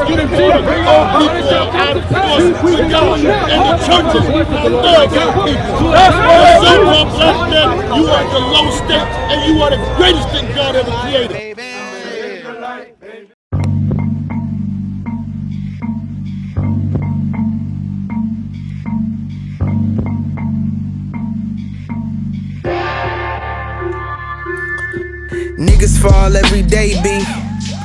Getting people out of force to God and the churches and thugs and people. That's so-called black men, you are the low state and you are the greatest thing God ever created. Niggas fall every day, B.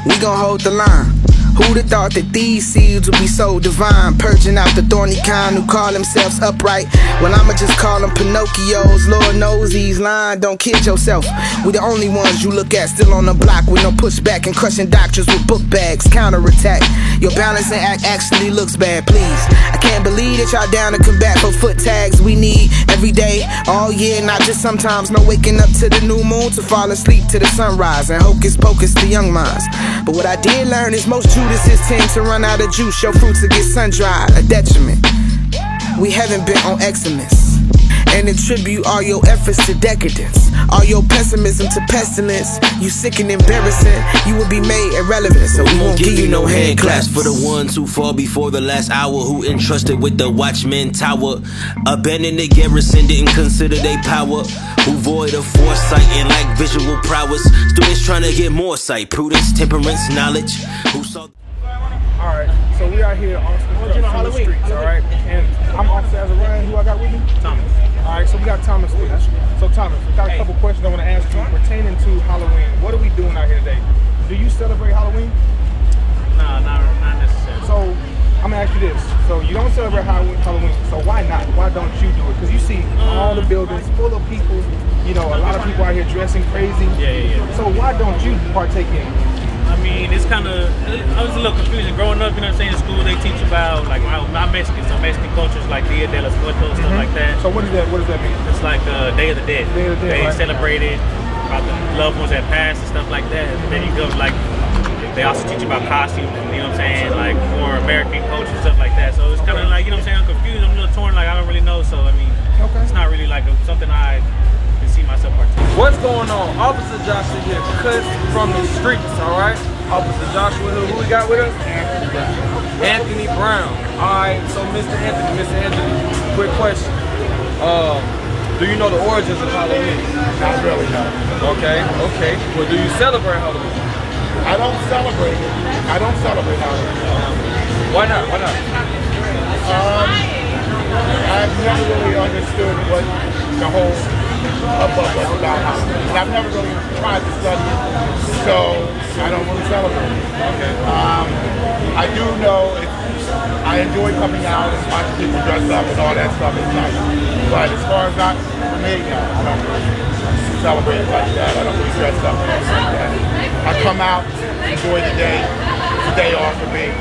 We gon' hold the line. Who'd have thought that these seeds would be so divine? Purging out the thorny kind who call themselves upright. Well, I'ma just call them Pinocchios. Lord knows these lines, don't kid yourself. We the only ones you look at still on the block with no pushback and crushing doctors with book bags. Counterattack. Your balancing act actually looks bad, please. I can't believe that y'all down to combat for foot tags. We need every day, all year, not just sometimes. No waking up to the new moon to fall asleep to the sunrise. And hocus pocus the young minds. But what I did learn is most Judases tend to run out of juice. Your fruits will get sun-dried, a detriment. We haven't been on excellence and attribute all your efforts to decadence, all your pessimism to pestilence. You sick and embarrassing, you will be made irrelevant. So we won't give you no hand claps. For the ones who fall before the last hour, who entrusted with the watchman tower, abandoned the garrison, didn't consider they power, who void of foresight and lack visual prowess. Students trying to get more sight, prudence, temperance, knowledge. Who saw. Alright, so we are here on the streets, alright? And I'm Officer Azariah, who I got with me? Thomas. Alright, so we got Thomas with us. So Thomas, we got a couple questions I want to ask you pertaining to Halloween. What are we doing out here today? Do you celebrate Halloween? No, not necessarily. So, I'm going to ask you this. So, you don't celebrate Halloween, so why not? Why don't you do it? Because you see all the buildings full of people, you know, a lot of people out here dressing crazy. Yeah. So, why don't you partake in it? I mean, it's kind of, I was a little confusing. Growing up, you know what I'm saying, in school, they teach about, like, I'm Mexican, so Mexican cultures like Dia de los Muertos, stuff like that. So what does that mean? It's like Day of the Dead. Day of the Dead, They right. celebrate it, about the loved ones that passed and stuff like that. And then you go, like, they also teach about costumes, you know what I'm saying, like, more American culture, stuff like that. So it's kind of like, you know what I'm saying, I'm confused, I'm a little torn, like, I don't really know. So, I mean, It's not really like something I can see myself participating. What's going on? Officer Joshua here, cut from the streets, alright? Officer Joshua here, who we got with us? Anthony Brown. Alright, so Mr. Anthony, quick question. Do you know the origins of Halloween? Not really, no. Okay. Well, do you celebrate Halloween? I don't celebrate it. I don't celebrate Halloween. Why not? I've never really understood what the whole hubbub was about Halloween. And I've never really tried to study it, so I don't really celebrate it. Okay. I do know I enjoy coming out and watching people dress up and all that stuff. It's nice. But as far as not for me, no, I don't really celebrate it like that. I don't really dress up and stuff like that. I come out, enjoy the day. It's a day off for me.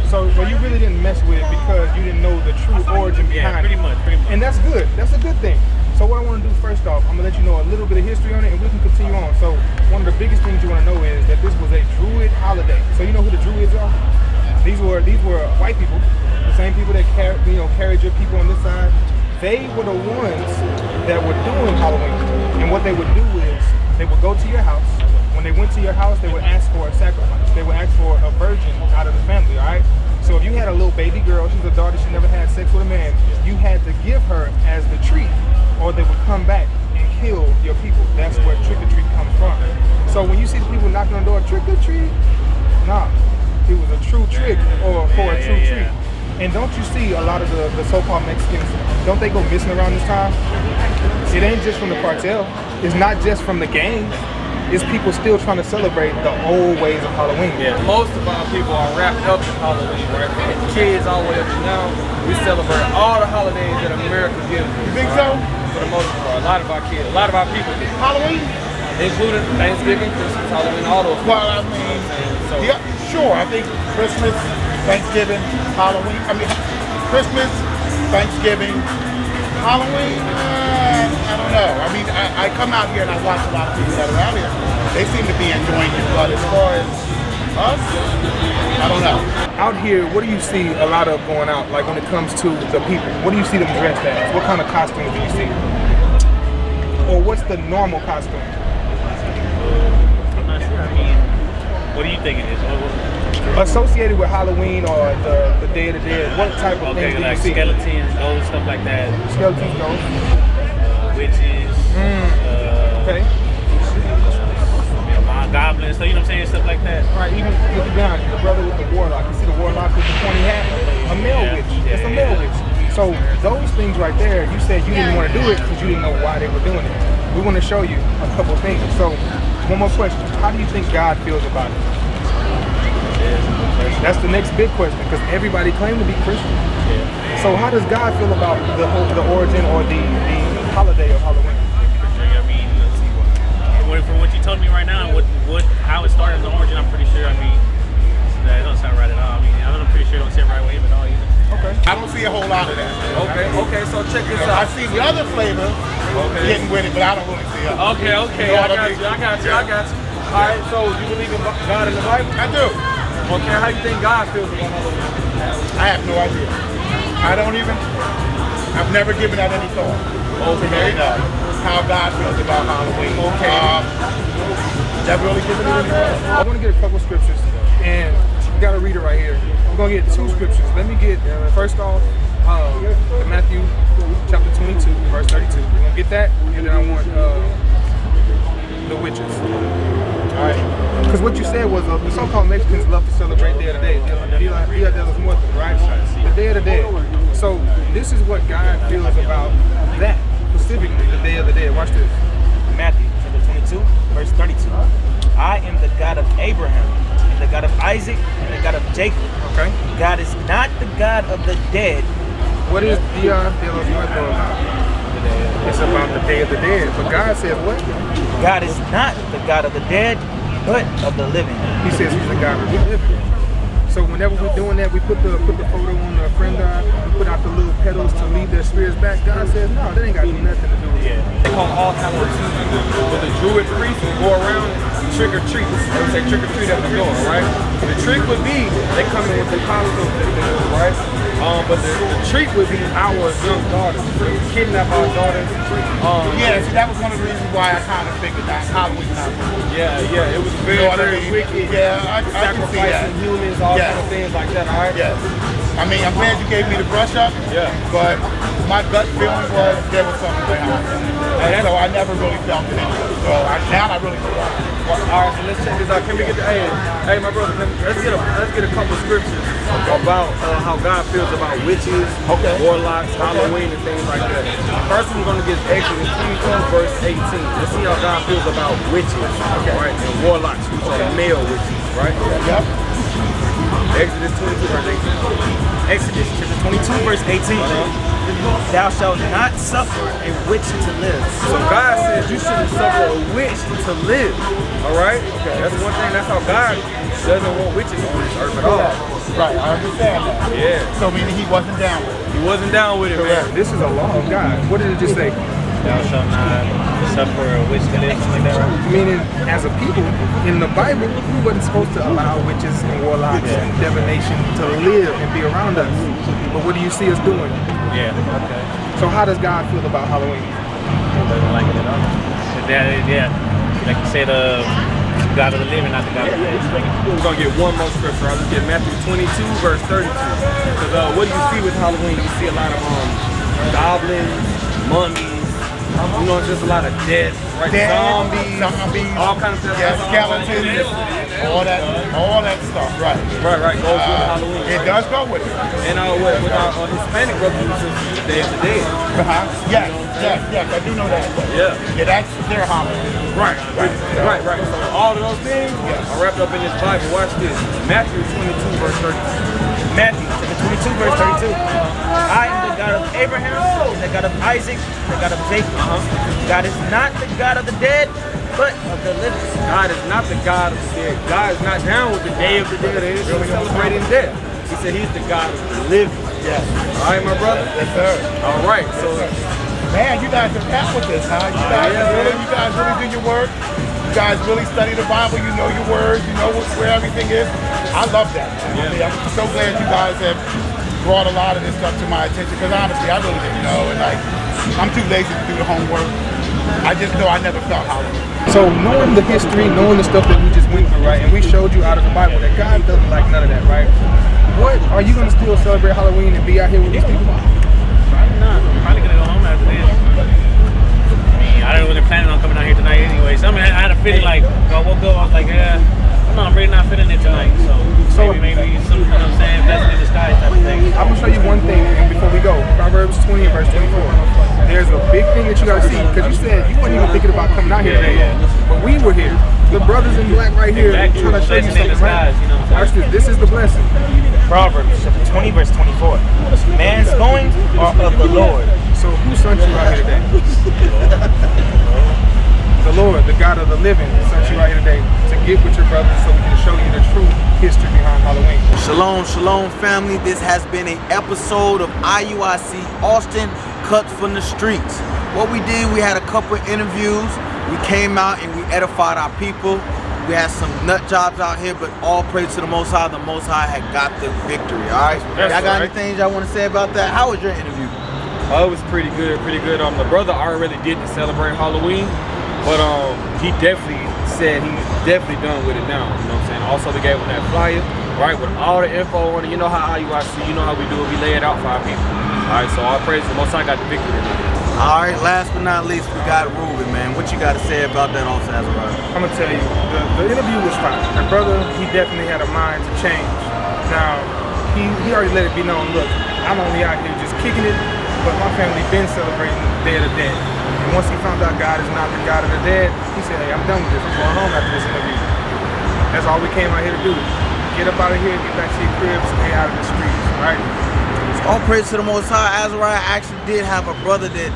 So you really didn't mess with it because you didn't know the true origin behind pretty much. And that's good. That's a good thing. So what I want to do first off, I'm going to let you know a little bit of history on it and we can continue on. So one of the biggest things you want to know is that this was a Druid holiday. So you know who the Druids are? These were white people, the same people that carried your people on this side. They were the ones that were doing Halloween. And what they would do is they would go to your house. When they went to your house, they would ask for a sacrifice. They would ask for a virgin out of the family, all right? So if you had a little baby girl, she's a daughter, she never had sex with a man, you had to give her as the treat, or they would come back and kill your people. That's where trick-or-treat comes from. So when you see the people knocking on the door, trick-or-treat, nah, it was a true trick or for a true treat. And don't you see a lot of the so-called Mexicans, don't they go missing around this time? It ain't just from the cartel. It's not just from the gangs. It's people still trying to celebrate the old ways of Halloween. Yeah. Most of our people are wrapped up in Halloween, right? From the kids all the way up to now. We celebrate all the holidays that America gives us. You think so? For the most part, a lot of our kids, a lot of our people do. Halloween? Including Thanksgiving, Christmas, Halloween, all those. Well, I mean, yeah, sure. I think Christmas, Thanksgiving, Halloween. I mean, Christmas, Thanksgiving, Halloween. I don't know. I mean, I come out here and I watch a lot of people that are out here. They seem to be enjoying it, but as far as us, I don't know. Out here, what do you see a lot of going out, like when it comes to the people? What do you see them dressed as? What kind of costumes do you see? Or what's the normal costume? I'm not sure. I mean, what do you think it is? Associated with Halloween or the Day of the Dead, what type of things do like you see? skeletons, ghosts, stuff like that. Skeletons, ghosts. Witches. Okay. Goblins, so you know what I'm saying, stuff like that. Right, even look down, the brother with the warlock. You see the warlock with the pointy hat? A male witch. It's a male witch. So those things right there, you said you didn't want to do it because you didn't know why they were doing it. We want to show you a couple of things. So one more question. How do you think God feels about it? That's the next big question because everybody claims to be Christian. Yeah. So how does God feel about the origin or the holiday of Halloween? I mean, from what you told me right now, how it started as an origin, I'm pretty sure. I mean, that don't sound right at all. I mean, I'm pretty sure it don't sit right with him at all either. Okay. I don't see a whole lot of that. Okay, so check this I out. see the other flavor getting with it, but I don't really see it. Okay, You know I what got mean? you. All right, so you believe in God in the Bible? I do. Okay, how you think God feels about Halloween? I have no idea. I've never given that any thought. Okay. How God feels about Halloween. Okay. Never really given it any thought. I want to get a couple scriptures, and we got to read it right here. We're going to get two scriptures. Let me get, first off, Matthew chapter 22, verse 32. We're going to get that, and then I want the witches. All right. Because what you said was the so-called Mexicans love to celebrate Day of the Dead. Dia de los Muertos, right? The Day of the Dead. So this is what God feels about that, specifically the Day of the Dead. Watch this. Matthew chapter 22, verse 32. I am the God of Abraham, and the God of Isaac, and the God of Jacob. Okay. God is not the God of the dead. What is Dia de los Muertos about? It's about the Day of the Dead. But God says what? God is not the God of the dead, but of the living. He says he's the God of the living. So whenever we're doing that, we put the photo on the friend eye, we put out the little petals to lead their spirits back. God says, no, that ain't got nothing to do with it. They call All Hallows Eve, but the Druid priests would go around and trick or treat. They would say trick or treat at the door, right? The trick would be they come in with the costumes that they do, right? But the treat would be our young daughters. Kidnap our daughters. Yeah, see, that was one of the reasons why I kind of figured that Halloween not cool. Yeah, it was very, very wicked. Yeah, I can see that. Sacrificing humans, all kind of things like that, all right? Yes. I mean, I'm glad you gave me the brush up. Yeah. But my gut feeling was there was something behind it. And so I never really felt it. So now I really feel it. All right, so let's check this out. Can we get the hey, my brother? Let's get a couple scriptures about how God feels about witches, warlocks, Halloween, and things like that. First, we're gonna get Exodus 22, verse 18. Let's see how God feels about witches, right, and warlocks, which are male witches, right? Yep. Exodus 22, verse 18. Exodus chapter 22, verse 18. Thou shalt not suffer a witch to live. So God says you shouldn't suffer a witch to live. All right? Okay, that's one thing. That's how God doesn't want witches on this earth at all. Right, I understand that. Yeah. So meaning he wasn't down with it. He wasn't down with it, man. This is a law of God. What did it just say? Thou shalt not suffer a witch to live, something like that, right? Meaning, as a people, in the Bible, we wasn't supposed to allow witches and warlocks and divination to live and be around us. But what do you see us doing? Yeah, okay. So how does God feel about Halloween? He doesn't like it at all. Yeah, like you said, God of the living, not the God of the dead. We're going to get one more scripture. I'll just get Matthew 22, verse 32. Because what do you see with Halloween? You see a lot of goblins, mummies, you know, just a lot of dead, right? Zombies, all kinds of stuff. Yeah, skeletons, all that stuff, right. Right, goes with Halloween. It does go with it. And with our Hispanic brothers, it's Day of the Dead. Yes, I do know that. Yeah, that's their holiday. Right. So all of those things are wrapped up in this Bible. Watch this. Matthew 22, verse 32. Matthew chapter 22, verse 32. I am the God of Abraham, and the God of Isaac, and the God of Jacob. God is not the God of the dead, but of the living. God is not the God of the dead. God is not down with the Day of the Dead. It is celebrating death. He said he's the God of the living. Yes. All right, my brother? Yes, sir. All right, so man, you guys are packed with this, huh? You guys really do your work. You guys really study the Bible. You know your words. You know where everything is. I love that. I mean, I'm so glad you guys have brought a lot of this stuff to my attention because honestly, I really didn't know. And like, I'm too lazy to do the homework. I just know I never felt Halloween. So knowing the history, knowing the stuff that we just went through, right, and we showed you out of the Bible that God doesn't like none of that, right? What are you gonna still celebrate Halloween and be out here with these people? Probably not. I'm probably gonna go home after this. I mean, I don't really planning on coming out here tonight anyway. So I mean, I had a feeling like I woke up, I was like, yeah, I'm really not feeling it tonight. So maybe something, you know what I'm saying, blessing in disguise type of thing. I'm gonna show you one thing before we go. Proverbs 20 and verse 24. There's a big thing that you gotta see, because you said you weren't even thinking about coming out here today. But we were here. The brothers in black right here Exactly. trying to show you Blessing in something, right? disguise, you know what I'm Watch this. This is the blessing. Proverbs chapter 20, verse 24. Man's goings are of the Lord. So who sent you out here today? The Lord, the God of the living, sent you out here today to get with your brothers so we can show you the true history behind Halloween. Shalom, shalom family. This has been an episode of IUIC Austin Cuts from the Streets. What we did, we had a couple interviews. We came out and we edified our people. We had some nut jobs out here, but all praise to the Most High. The Most High had got the victory, all right? Y'all got anything y'all want to say about that? How was your interview? It was pretty good, pretty good. The brother already didn't celebrate Halloween, but he definitely said he's definitely done with it now. You know what I'm saying? Also, they gave him that flyer, right, with all the info on it. You know how IUIC, you know how we do it. We lay it out for our people. All right, so all praise to the Most High got the victory tonight. All right, last but not least, we got Ruben, man. What you got to say about that also, Azariah? I'm gonna tell you, the interview was fine. My brother, he definitely had a mind to change. Now, he already let it be known, look, I'm only out here just kicking it, but my family been celebrating the Day of the Dead. And once he found out God is not the God of the dead, he said, hey, I'm done with this. I'm going home after this interview. That's all we came out here to do. Get up out of here, get back to your crib, stay out of the streets, right? All praise to the Most High. Azariah actually did have a brother that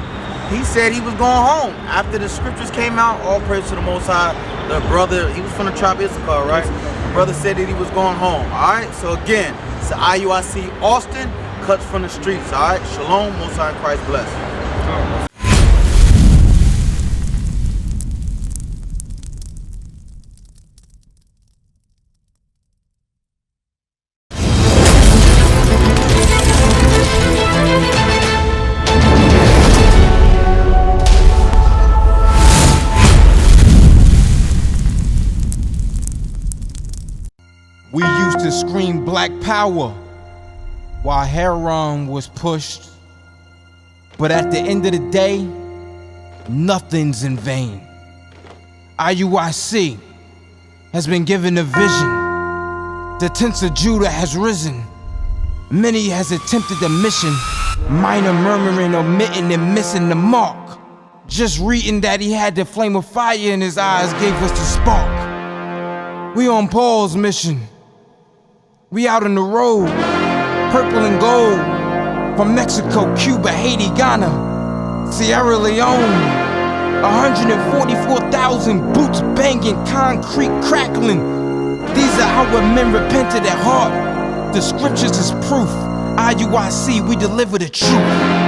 he said he was going home. After the scriptures came out, all praise to the Most High. The brother, he was from the tribe of Issachar, right? The brother said that he was going home, all right? So again, it's the IUIC Austin Cuts from the Streets, all right? Shalom, Most High, Christ bless. We used to scream Black Power while heroin was pushed. But at the end of the day, nothing's in vain. IUIC has been given a vision. The tents of Judah has risen. Many has attempted the mission. Minor murmuring, omitting, and missing the mark. Just reading that he had the flame of fire in his eyes gave us the spark. We on Paul's mission. We out on the road, purple and gold, from Mexico, Cuba, Haiti, Ghana, Sierra Leone. 144,000 boots banging, concrete crackling. These are how men repented at heart. The scriptures is proof. IUIC, we deliver the truth.